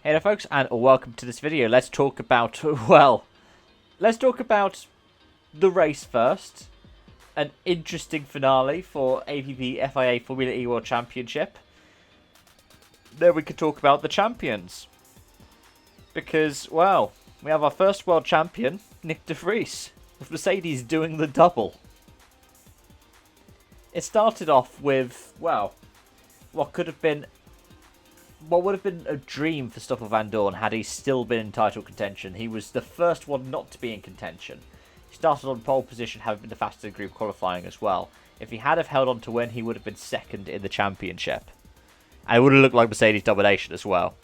Hey there folks, and welcome to this video. Let's talk about, well, let's talk about the race first. An interesting finale for APP FIA Formula E World Championship. Then we could talk about the champions. Because, well, we have our first world champion, Nick de Vries, with Mercedes doing the double. It started off with, well, what would have been a dream for Stoffel Vandoorne had he still been in title contention. He was the first one not to be in contention. He started on pole position, having been the fastest in group qualifying as well. If he had have held on to win, he would have been second in the championship. And it would have looked like Mercedes domination as well.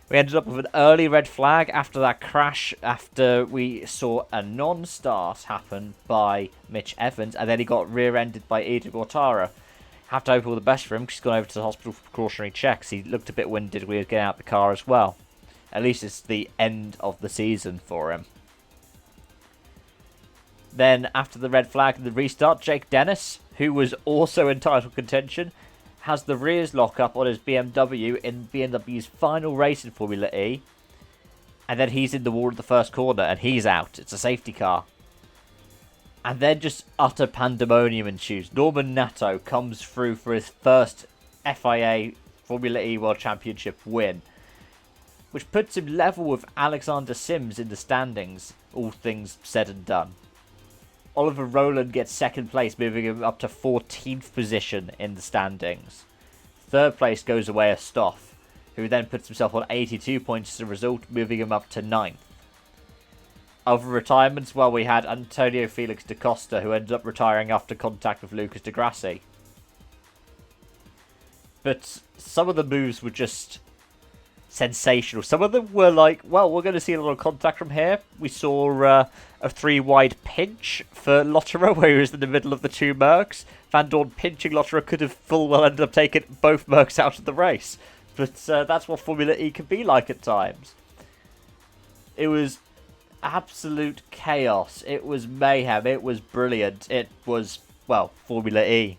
We ended up with an early red flag after that crash, after we saw a non-start happen by Mitch Evans, and then he got rear-ended by Edo Mortara. Have to hope all the best for him because he's gone over to the hospital for precautionary checks. He looked a bit winded when he was getting out the car as well. At least it's the end of the season for him. Then, after the red flag and the restart, Jake Dennis, who was also in title contention, has the rears lock up on his BMW in BMW's final race in Formula E. And then he's in the wall at the first corner and he's out. It's a safety car. And then just utter pandemonium ensues. Norman Nato comes through for his first FIA Formula E World Championship win, which puts him level with Alexander Sims in the standings, all things said and done. Oliver Rowland gets second place, moving him up to 14th position in the standings. Third place goes away as Stoff, who then puts himself on 82 points as a result, moving him up to 9th. Other retirements, well, we had Antonio Felix da Costa, who ended up retiring after contact with Lucas di Grassi. But some of the moves were just sensational. Some of them were like, well, we're going to see a little contact from here. We saw a three-wide pinch for Lotterer, where he was in the middle of the two Mercs. Vandoorne pinching Lotterer could have full well ended up taking both Mercs out of the race. But that's what Formula E can be like at times. It was absolute chaos. It was mayhem. It was brilliant. It was, well, Formula E.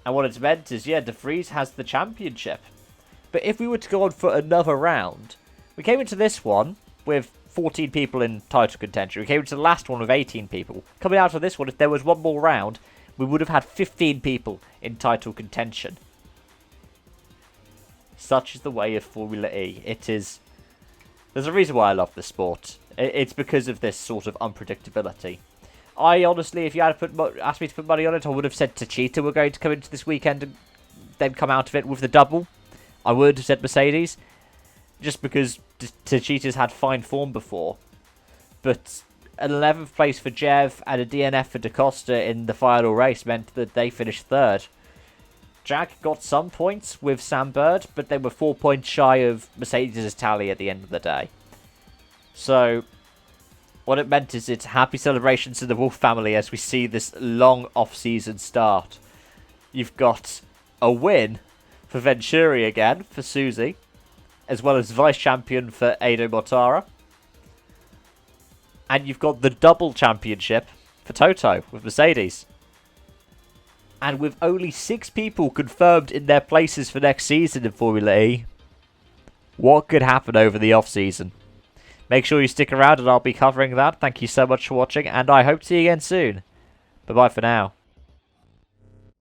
And what it's meant is, yeah, de Vries has the championship. But if we were to go on for another round, we came into this one with 14 people in title contention. We came into the last one with 18 people. Coming out of this one, if there was one more round, we would have had 15 people in title contention. Such is the way of Formula E. It is... There's a reason why I love this sport. It's because of this sort of unpredictability. I honestly, if you had asked me to put money on it, I would have said Techeetah were going to come into this weekend and then come out of it with the double. I would have said Mercedes, just because Techeetah's had fine form before. But an 11th place for Jev and a DNF for da Costa in the final race meant that they finished third. Jack got some points with Sam Bird, but they were 4 points shy of Mercedes' tally at the end of the day. So, what it meant is it's happy celebrations to the Wolff family as we see this long off-season start. You've got a win for Venturi again, for Susie, as well as vice-champion for Edo Mortara. And you've got the double championship for Toto with Mercedes. And with only 6 people confirmed in their places for next season in Formula E, what could happen over the off-season? Make sure you stick around and I'll be covering that. Thank you so much for watching, and I hope to see you again soon. Bye-bye for now.